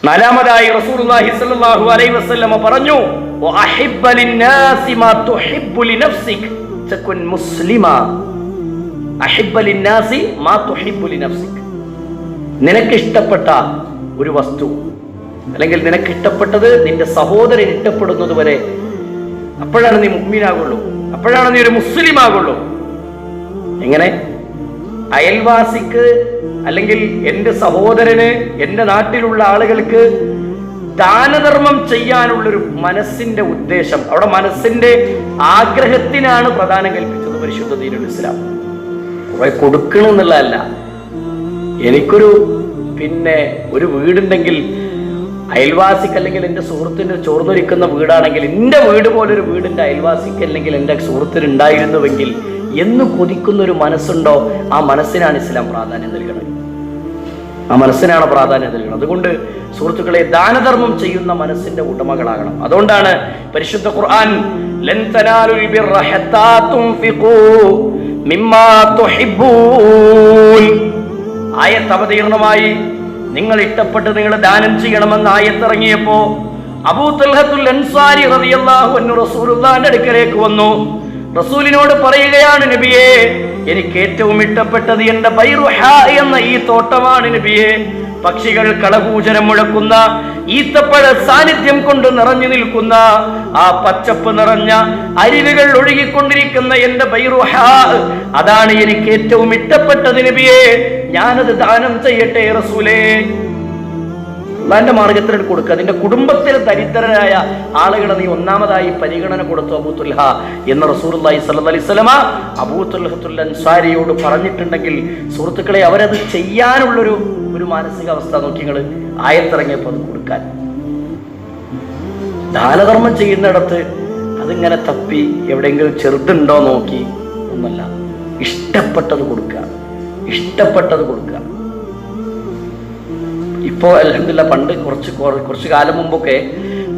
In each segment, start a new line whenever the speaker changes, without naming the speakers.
നാലാമതായി റസൂലുള്ളാഹി സ്വല്ലല്ലാഹു അലൈഹി വസല്ലം പറഞ്ഞു, വഅഹിബ്ബ ലിന്നാസി മാ തുഹിബ്ബു ലിനഫ്സിക തകുൻ മുസ്ലിമ. അഹിബ്ബ ലിന്നാസി മാ തുഹിബ്ബു ലിനഫ്സിക. നിനക്ക് ഇഷ്ടപ്പെട്ട ഒരു വസ്തു അല്ലെങ്കിൽ നിനക്ക് ഇഷ്ടപ്പെട്ടത് നിന്റെ സഹോദരൻ ഇഷ്ടപ്പെടുന്നത് വരെ അപ്പോഴാണ് നീ മുഅ്മിനാകുള്ളൂ, അപ്പോഴാണ് നീ ഒരു മുസ്ലിം ആകുള്ളൂ. എങ്ങനെ? അയൽവാസിക്ക് അല്ലെങ്കിൽ എൻ്റെ സഹോദരന്, എൻ്റെ നാട്ടിലുള്ള ആളുകൾക്ക് ദാനധർമ്മം ചെയ്യാനുള്ളൊരു മനസ്സിന്റെ ഉദ്ദേശം, അവിടെ മനസ്സിന്റെ ആഗ്രഹത്തിനാണ് പ്രധാനം കൽപ്പിച്ചത് പരിശുദ്ധ ദീനുൽ ഇസ്ലാം. കുറെ കൊടുക്കണമെന്നുള്ളതല്ല. എനിക്കൊരു ഒരു വീടുണ്ടെങ്കിൽ അയൽവാസിക്ക് അല്ലെങ്കിൽ എൻ്റെ സുഹൃത്തിന് ചോർന്നൊരിക്കുന്ന വീടാണെങ്കിൽ എൻ്റെ വീട് പോലൊരു വീടിൻ്റെ അയൽവാസിക്ക് അല്ലെങ്കിൽ എൻ്റെ സുഹൃത്തിന് ഉണ്ടായിരുന്നുവെങ്കിൽ എന്ന് കൊതിക്കുന്ന ഒരു മനസ്സുണ്ടോ, ആ മനസ്സിനാണ് ഇസ്ലാം പ്രാധാന്യം നൽകുന്നത്. ആ മനസ്സിനാണ് പ്രാധാന്യം നൽകുന്നത്. അതുകൊണ്ട് സുഹൃത്തുക്കളെ, ദാനധർമ്മം ചെയ്യുന്ന മനസ്സിന്റെ ഉടമകളാകണം. അതുകൊണ്ടാണ് പരിശുദ്ധ ഖുർആൻ ലൻ തനാലുൽ ബിർറ ഹത്താ തുൻഫിഖൂ മിമ്മാ തുഹിബ്ബൂൻ ആയത്ത് അവതീർണമായി നിങ്ങൾ ഇഷ്ടപ്പെട്ട് നിങ്ങൾ ദാനം ചെയ്യണമെന്ന് ആയത്തിറങ്ങിയപ്പോ അബൂ തൽഹത്തുൽ അൻസാരി റളിയല്ലാഹു അൻഹു റസൂലുള്ളാഹിന്റെ അടുക്കലേക്ക് വന്നു. റസൂലിനോട് പറയുകയാണ്, നബിയേ, എനിക്ക് ഏറ്റവും ഇഷ്ടപ്പെട്ടത് എന്റെ ബൈറുഹ എന്ന ഈ തോട്ടമാണ് നബിയേ. പക്ഷികൾ കളകൂചനം മുഴക്കുന്ന, ഈത്തപ്പഴ സാന്നിധ്യം കൊണ്ട് നിറഞ്ഞു നിൽക്കുന്ന, ആ പച്ചപ്പ് നിറഞ്ഞ അരുവികൾ ഒഴുകിക്കൊണ്ടിരിക്കുന്ന എന്റെ ബൈറുഹ, അതാണ് എനിക്ക് ഏറ്റവും ഇഷ്ടപ്പെട്ടത് നബിയേ. ഞാനത് ദാനം ചെയ്യട്ടെ റസൂലേ. അള്ളാന്റെ മാർഗത്തിൽ കൊടുക്കുക. അതിന്റെ കുടുംബത്തിൽ ദരിദ്രരായ ആളുകളെ നീ ഒന്നാമതായി പരിഗണന കൊടുത്തു അബൂ തുൽഹ എന്ന് റസൂലുള്ളാഹി സ്വല്ലല്ലാഹു അലൈഹി വസല്ലമ അബൂ തുൽഹത്തുൽ അൻസാരിയോട് പറഞ്ഞിട്ടുണ്ടെങ്കിൽ സുഹൃത്തുക്കളെ, അവരത് ചെയ്യാനുള്ളൊരു മാനസികാവസ്ഥ നോക്കി നിങ്ങൾ ആയത്തിറങ്ങിയപ്പോൾ അത് കൊടുക്കാൻ. ദാനധർമ്മം ചെയ്യുന്നിടത്ത് അതിങ്ങനെ തപ്പി എവിടെയെങ്കിലും ചെറുതുണ്ടോ നോക്കി ഒന്നല്ല, ഇഷ്ടപ്പെട്ടത് കൊടുക്കുക, ഇഷ്ടപ്പെട്ടത് കൊടുക്കുക. ഇപ്പോൾ അൽഹംദുലില്ലാഹ്, പണ്ട് കുറച്ച് കാലം മുമ്പൊക്കെ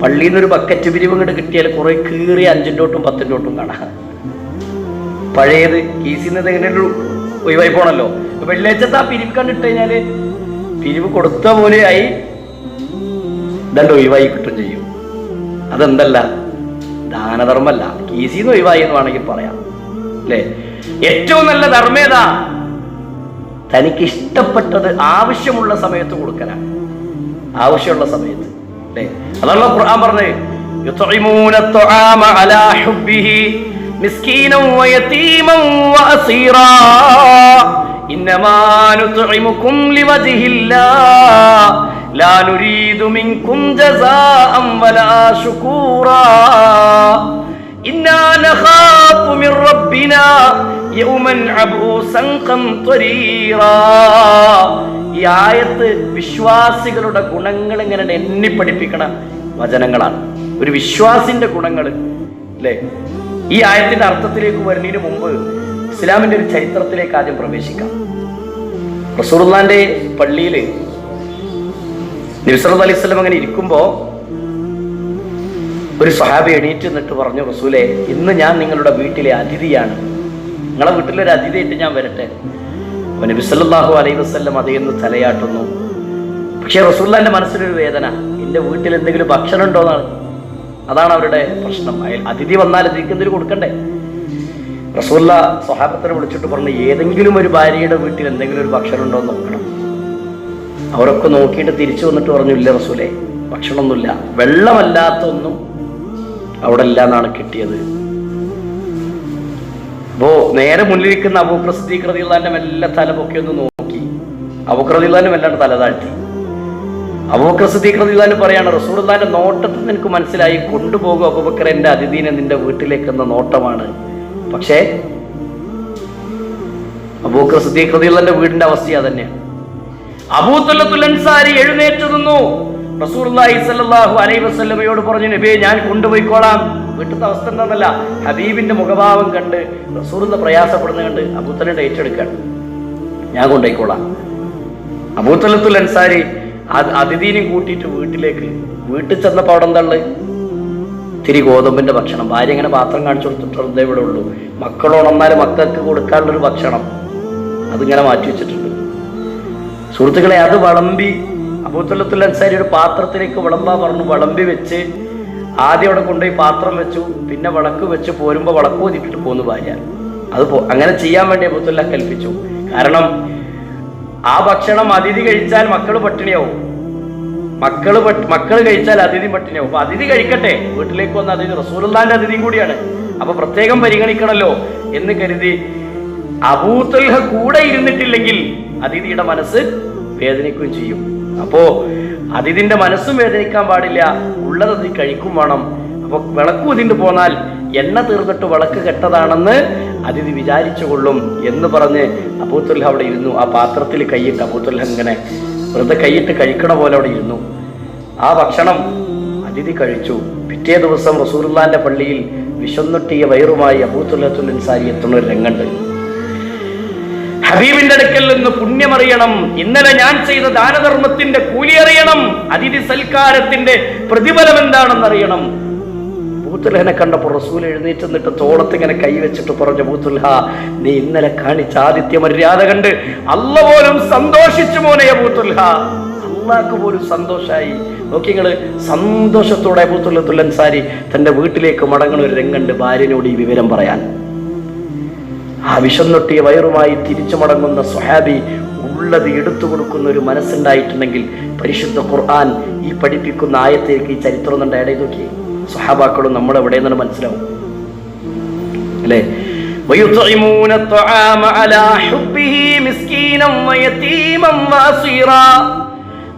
പള്ളിയിൽ നിന്നൊരു ബക്കറ്റ് പിരിവ് ഇങ്ങോട്ട് കിട്ടിയാൽ കുറെ കീറിയ 5-ന്റെ നോട്ടും 10-ന്റെ നോട്ടും കാണാം. പഴയത് കീസിന്നത് എങ്ങനെ ഒഴിവായി പോണല്ലോ. വെള്ളിയാഴ്ചത്തെ ആ പിരിവ് കണ്ടിട്ട് കഴിഞ്ഞാല് പിരിവ് കൊടുത്ത പോലെയായി ഇതണ്ട് ഒഴിവായി കിട്ടും ചെയ്യും. അതെന്തല്ല, ദാനധർമ്മല്ല, കീസിന്ന് ഒഴിവായി എന്ന് വേണമെങ്കിൽ പറയാം അല്ലേ. ഏറ്റവും നല്ല ധർമ്മേതാ? തനിക്ക് ഇഷ്ടപ്പെട്ടത് ആവശ്യമുള്ള സമയത്ത് കൊടുക്കലാണ്. ആവശ്യമുള്ള സമയത്ത് അല്ലേ. അതാണ് ഖുർആൻ പറഞ്ഞത്, യുത്ഇമൂന അത്അമ അലാ ഹുബ്ബിഹി മിസ്കീനൻ വയതീമൻ വഅസീറാ ഇന്നമാ നുത്ഇമുകും ലിവജ്ഹില്ലാഹ് ലാ നുരീദു മിൻകും ജസാഅൻ വലാ ശുകൂറാ ഇന്നാ നഖാഫു മിർ റബ്ബിനാ യൗമൻ അബൂസൻ ഖംതരീറാ. ഈ ആയത്ത് വിശ്വാസികളുടെ ഗുണങ്ങൾ ഇങ്ങനെ എണ്ണി പഠിപ്പിക്കണ വചനങ്ങളാണ്. ഒരു വിശ്വാസിന്റെ ഗുണങ്ങൾ അല്ലേ. ഈ ആയത്തിന്റെ അർത്ഥത്തിലേക്ക് വരുന്നതിന് മുമ്പ് ഇസ്ലാമിന്റെ ഒരു ചരിത്രത്തിലേക്ക് ആദ്യം പ്രവേശിക്കാം. റസൂലുള്ളാഹിന്റെ പള്ളിയിൽ നബി സല്ലല്ലാഹു അലൈഹി വസല്ലം അങ്ങനെ ഇരിക്കുമ്പോ ഒരു സ്വഹാബി എണീറ്റ് നിന്നിട്ട് പറഞ്ഞു, റസൂലേ, ഇന്ന് ഞാൻ നിങ്ങളുടെ വീട്ടിലെ അതിഥിയാണ്, നിങ്ങളെ വീട്ടിലൊരു അതിഥിയായിട്ട് ഞാൻ വരട്ടെ. അപ്പോൾ നബി സല്ലല്ലാഹു അലൈഹി വസല്ലം അതേന്ന് തലയാട്ടുന്നു. പക്ഷേ റസൂലുള്ളാഹിന്റെ മനസ്സിലൊരു വേദന, എൻ്റെ വീട്ടിൽ എന്തെങ്കിലും ഭക്ഷണം ഉണ്ടോന്നാണ്. അതാണ് അവരുടെ പ്രശ്നം. അതിഥി വന്നാൽ അതിഥിക്ക് എന്തെങ്കിലും കൊടുക്കണ്ടേ. റസൂലുള്ളാഹി സ്വഹാബത്തിനെ വിളിച്ചിട്ട് പറഞ്ഞു, ഏതെങ്കിലും ഒരു ഭാര്യയുടെ വീട്ടിൽ എന്തെങ്കിലും ഒരു ഭക്ഷണം ഉണ്ടോ എന്ന് നോക്കണം. അവരൊക്കെ നോക്കിയിട്ട് തിരിച്ചു വന്നിട്ട് പറഞ്ഞു, ഇല്ല റസൂലേ, ഭക്ഷണമൊന്നുമില്ല, വെള്ളമല്ലാത്ത ഒന്നും അവിടെ ഇല്ല എന്നാണ് കിട്ടിയത്. അപ്പോ നേരെ മുന്നിലിരിക്കുന്ന അബൂബക്കർ സിദ്ദീഖ് റളിയല്ലാഹു മെല്ലെ തല പൊക്കി ഒന്ന് നോക്കി. അബൂബക്കർ റളിയല്ലാഹു മെല്ലാണ് തല താഴ്ത്തി. അബൂബക്കർ സിദ്ദീഖ് റളിയല്ലാഹു പറയാണ്, റസൂലുള്ളാഹിന്റെ നോട്ടത്തിൽ നിനക്ക് മനസ്സിലായി, കൊണ്ടുപോകും അബൂബക്കർ എന്റെ അതിഥീനെ നിന്റെ വീട്ടിലേക്ക് എന്ന നോട്ടമാണ്. പക്ഷേ അബൂബക്കർ സിദ്ദീഖ് റളിയല്ലാഹുവിന്റെ വീടിന്റെ അവസ്ഥ അതന്നെയാണ്. അബൂ തൽഹത്തുൽ അൻസാരി എഴുന്നേറ്റ് നിന്നു. റസൂലുള്ളാഹി സ്വല്ലല്ലാഹു അലൈഹി വസല്ലമയോട് പറഞ്ഞു, നബിയെ, ഞാൻ കൊണ്ടുപോയിക്കോളാം. വീട്ടിലത്തെ അവസ്ഥ എന്താണെന്നല്ല, ഹബീബിന്റെ മുഖഭാവം കണ്ട് റസൂലുള്ളാഹി പ്രയാസപ്പെടുന്ന കണ്ട് അബൂ തൽഹ ഏറ്റെടുക്കാണ്, ഞാൻ കൊണ്ടുപോയിക്കോളാം. അബൂ തൽഹത്തുൽ അൻസാരി അതിഥീനെ കൂട്ടിയിട്ട് വീട്ടിൽ ചെന്നപ്പോൾ അവിടെ എന്താ ഉള്ളത്? ഇത്തിരി ഗോതമ്പിന്റെ ഭക്ഷണം. ഭാര്യ ഇങ്ങനെ പാത്രം കാണിച്ചു കൊടുത്തിട്ട് ഇവിടെ ഉള്ളൂ. മക്കളോണന്നാലും മക്കൾക്ക് കൊടുക്കാനുള്ളൊരു ഭക്ഷണം അതിങ്ങനെ മാറ്റി വെച്ചിട്ടുണ്ട്. സുഹൃത്തുക്കളെ, അത് വിളമ്പി അബൂ തൽഹത്തുൽ അൻസാരി ഒരു പാത്രത്തിലേക്ക് വിളമ്പാൻ പറഞ്ഞു. വിളമ്പി വെച്ച് ആദ്യം അവിടെ കൊണ്ടുപോയി പാത്രം വെച്ചു, പിന്നെ വിളക്ക് വെച്ച് പോരുമ്പോൾ വിളക്ക് ഊതിട്ടിട്ട് പോന്നു ഭാര്യ. അങ്ങനെ ചെയ്യാൻ വേണ്ടി അബൂ തൽഹ കൽപ്പിച്ചു. കാരണം ആ ഭക്ഷണം അതിഥി കഴിച്ചാൽ മക്കള് പട്ടിണിയാവും, മക്കള് കഴിച്ചാൽ അതിഥി പട്ടിണിയാവും. അപ്പൊ അതിഥി കഴിക്കട്ടെ, വീട്ടിലേക്ക് വന്ന അതിഥി റസൂലുള്ളാഹിന്റെ അതിഥിയും കൂടിയാണ്, അപ്പൊ പ്രത്യേകം പരിഗണിക്കണല്ലോ എന്ന് കരുതി അബൂ തൽഹ കൂടെ ഇരുന്നിട്ടില്ലെങ്കിൽ അതിഥിയുടെ മനസ്സ് വേദനിക്കുകയും ചെയ്യും. അപ്പോ അതിഥിന്റെ മനസ്സും വേദനിക്കാൻ പാടില്ല, ഉള്ളത് അതിഥി കഴിക്കും വേണം. അപ്പൊ വിളക്ക് ഊതിണ്ട് പോന്നാൽ എണ്ണ തീർന്നിട്ട് വിളക്ക് കെട്ടതാണെന്ന് അതിഥി വിചാരിച്ചു കൊള്ളും എന്ന് പറഞ്ഞ് അബൂ തൽഹ അവിടെ ഇരുന്നു. ആ പാത്രത്തിൽ കൈയിട്ട് അബൂ തൽഹ ഇങ്ങനെ വെറുതെ കൈയിട്ട് കഴിക്കണ പോലെ അവിടെ ഇരുന്നു. ആ ഭക്ഷണം അതിഥി കഴിച്ചു. പിറ്റേ ദിവസം റസൂലുള്ളാഹിന്റെ പള്ളിയിൽ വിശന്നൊട്ടിയ വയറുമായി അബൂ തൽഹത്തുൽ അൻസാരി എത്തുന്ന ഒരു രംഗമുണ്ട്. ഹബീബിന്റെ അടുക്കൽ നിന്ന് പുണ്യമറിയണം, ഇന്നലെ ഞാൻ ചെയ്ത ദാനധർമ്മത്തിന്റെ കൂലി അറിയണം, അതിഥി സൽക്കാരത്തിന്റെ പ്രതിഫലം എന്താണെന്നറിയണം. അബൂ തൽഹനെ കണ്ടപ്പോൾ റസൂൽ എഴുന്നേറ്റ് നിന്നിട്ട് തോളത്ത് ഇങ്ങനെ കൈവച്ചിട്ട് പറഞ്ഞു, അബൂ തൽഹ, നീ ഇന്നലെ കാണിച്ച ആദിത്യ മര്യാദ കണ്ട് അല്ലാഹ് പോലും സന്തോഷിച്ചു മോനെ അബൂ തൽഹ, അല്ലാഹ്ക്ക് പോലും സന്തോഷായി. നോക്കി നിങ്ങള്, സന്തോഷത്തോടെ അബൂ തൽഹത്തുൽ അൻസാരി തന്റെ വീട്ടിലേക്ക് മടങ്ങുന്ന ഒരു രംഗണ്ട് ഭാര്യനോട് ഈ വിവരം പറയാൻ. ആ വിശന്നൊട്ടിയ വയറുമായി തിരിച്ചു മടങ്ങുന്ന സ്വഹാബി ഉള്ളത് എടുത്തു കൊടുക്കുന്ന ഒരു മനസ്സുണ്ടായിട്ടുണ്ടെങ്കിൽ പരിശുദ്ധ ഖുർആൻ ഈ പഠിപ്പിക്കുന്ന ആയത്തേക്ക് ഈ ചരിത്രം ഒന്നും ഇടയിൽ നോക്കി സ്വഹാബാക്കളും നമ്മൾ എവിടെ നിന്നാണ് മനസ്സിലാവും അല്ലേ?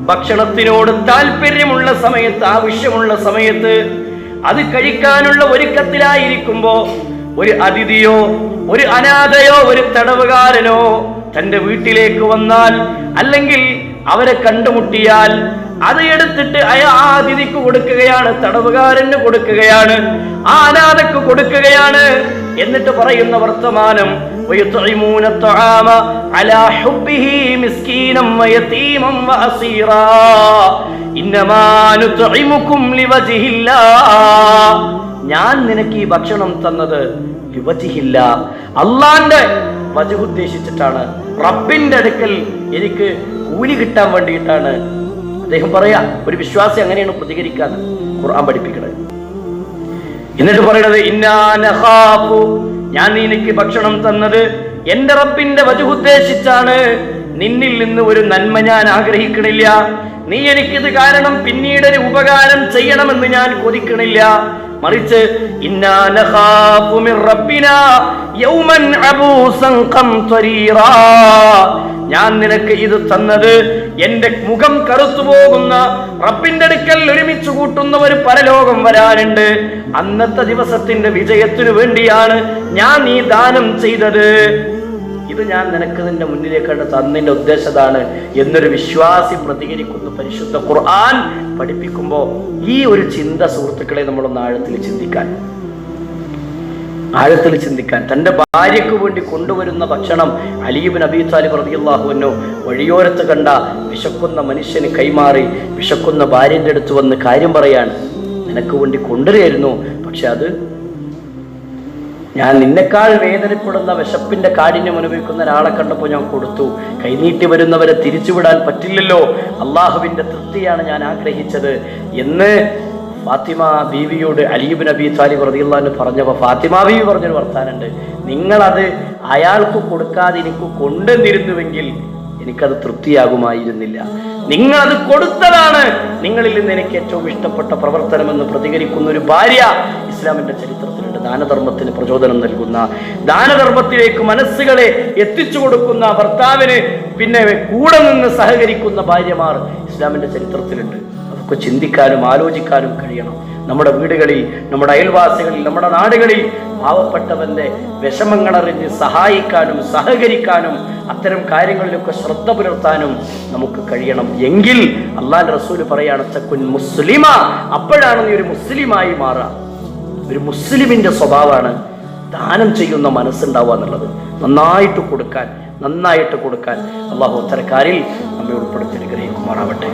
ഭക്ഷണത്തിനോട് താല്പര്യമുള്ള സമയത്ത്, ആവശ്യമുള്ള സമയത്ത് അത് കഴിക്കാനുള്ള ഒരുക്കത്തിലായിരിക്കുമ്പോ ഒരു അതിഥിയോ ഒരു അനാഥയോ ഒരു തടവുകാരനോ തന്റെ വീട്ടിലേക്ക് വന്നാൽ, അല്ലെങ്കിൽ അവരെ കണ്ടുമുട്ടിയാൽ അത് എടുത്തിട്ട് ആ അതിഥിക്ക് കൊടുക്കുകയാണ്, തടവുകാരന് കൊടുക്കുകയാണ്, ആ അനാഥക്ക് കൊടുക്കുകയാണ്. എന്നിട്ട് പറയുന്ന വർത്തമാനം ഞാൻ നിനക്ക് ഈ ഭക്ഷണം തന്നത് ലിവജിഹില്ല, അള്ളാന്റെ വജഹ് ഉദ്ദേശിച്ചിട്ടാണ്, റബ്ബിന്റെ അടുക്കൽ എനിക്ക് കൂലി കിട്ടാൻ വേണ്ടിയിട്ടാണ്. അദ്ദേഹം പറയാ, ഒരു വിശ്വാസി അങ്ങനെയാണ് പ്രതികരിക്കാതെ ഖുർആൻ പഠിപ്പിക്കുന്നത്. എന്നിട്ട് പറയണത്, ഇന്നാ നഖാഫു, ഞാൻ നിനക്ക് ഭക്ഷണം തന്നത് എന്റെ റബ്ബിന്റെ വജഹ് ഉദ്ദേശിച്ചാണ്, നിന്നിൽ നിന്ന് ഒരു നന്മ ഞാൻ ആഗ്രഹിക്കണില്ല, നീ എനിക്കിത് കാരണം പിന്നീട് ഒരു ഉപകാരം ചെയ്യണമെന്ന് ഞാൻ കൊതിക്കണില്ല. മറിച്ച് ഇന്നാ നഖാഫു മിർ റബ്ബിനാ യൗമൻ അബൂസൻ ഖംതരീറാ, ഞാൻ നിനക്ക് ഇത് തന്നത് എന്റെ മുഖം കറുത്തു പോകുന്ന റബ്ബിന്റെ അടുക്കൽ ഒരുമിച്ച് കൂട്ടുന്ന ഒരു പരലോകം വരാനുണ്ട്, അന്നത്തെ ദിവസത്തിന്റെ വിജയത്തിനു വേണ്ടിയാണ് ഞാൻ ഈ ദാനം ചെയ്തത്, ഇത് ഞാൻ നിനക്ക് നിന്റെ മുന്നിലേക്കാണ് തന്നതിന്റെ ഉദ്ദേശതാണ് എന്നൊരു വിശ്വാസി പ്രതികരിക്കുന്നു. പരിശുദ്ധ ഖുർആൻ പഠിപ്പിക്കുമ്പോൾ ഈ ഒരു ചിന്ത സുഹൃത്തുക്കളെ നമ്മളൊന്ന് ആഴത്തിൽ ചിന്തിക്കാൻ തന്റെ ഭാര്യയ്ക്ക് വേണ്ടി കൊണ്ടുവരുന്ന ഭക്ഷണം അലി ഇബ്നു അബീ ത്വാലിബ് റളിയല്ലാഹു അൻഹു വഴിയോരത്ത് കണ്ട വിശക്കുന്ന മനുഷ്യന് കൈമാറി വിശക്കുന്ന ഭാര്യന്റെ അടുത്ത് വന്ന് കാര്യം പറയാണ്, നിനക്ക് വേണ്ടി കൊണ്ടുവരികയായിരുന്നു, പക്ഷെ അത് ഞാൻ നിന്നെക്കാൾ വേദനപ്പെടുന്ന വിശപ്പിന്റെ കാഠിന്യം അനുഭവിക്കുന്ന ഒരാളെ കണ്ടപ്പോൾ ഞാൻ കൊടുത്തു, കൈനീട്ടി വരുന്നവരെ തിരിച്ചുവിടാൻ പറ്റില്ലല്ലോ, അള്ളാഹുവിന്റെ തൃപ്തിയാണ് ഞാൻ ആഗ്രഹിച്ചത് എന്ന് ഫാത്തിമ ബീവിയോട് അലി ഇബ്നു അബീ ത്വാലിബ് റളിയല്ലാഹു അൻഹു പറഞ്ഞപ്പോൾ ഫാത്തിമ ബീവി പറഞ്ഞൊരു വർത്താനുണ്ട്, നിങ്ങളത് അയാൾക്ക് കൊടുക്കാതെ എനിക്ക് കൊണ്ടുവന്നിരുന്നുവെങ്കിൽ എനിക്കത് തൃപ്തിയാകുമായിരുന്നില്ല, നിങ്ങളത് കൊടുത്തതാണ് നിങ്ങളിൽ നിന്ന് എനിക്ക് ഏറ്റവും ഇഷ്ടപ്പെട്ട പ്രവർത്തനമെന്ന് പ്രതികരിക്കുന്ന ഒരു ഭാര്യ ഇസ്ലാമിന്റെ ചരിത്രത്തിലുണ്ട്. ദാനധർമ്മത്തിന് പ്രചോദനം നൽകുന്ന, ദാനധർമ്മത്തിലേക്ക് മനസ്സുകളെ എത്തിച്ചു കൊടുക്കുന്ന ഭർത്താവിന് പിന്നെ കൂടെ നിന്ന് സഹകരിക്കുന്ന ഭാര്യമാർ ഇസ്ലാമിന്റെ ചരിത്രത്തിലുണ്ട്. അതൊക്കെ ചിന്തിക്കാനും ആലോചിക്കാനും കഴിയണം. നമ്മുടെ വീടുകളിൽ, നമ്മുടെ അയൽവാസികളിൽ, നമ്മുടെ നാടുകളിൽ പാവപ്പെട്ടവന്റെ വിഷമങ്ങളറിഞ്ഞ് സഹായിക്കാനും സഹകരിക്കാനും അത്തരം കാര്യങ്ങളിലൊക്കെ ശ്രദ്ധ പുലർത്താനും നമുക്ക് കഴിയണം. എങ്കിൽ അല്ലാഹുവിന്റെ റസൂൽ പറയാണ്, തകുൻ മുസ്ലിമ, അപ്പോഴാണ് നീ ഒരു മുസ്ലിമായി മാറുക. ഒരു മുസ്ലിമിന്റെ സ്വഭാവമാണ് ദാനം ചെയ്യുന്ന മനസ്സുണ്ടാവുക എന്നുള്ളത്. നന്നായിട്ട് കൊടുക്കാൻ അള്ളാഹു അത്തരക്കാരിൽ നമ്മെ ഉൾപ്പെടുത്തി അനുഗ്രഹിക്കുമാറാവട്ടെ.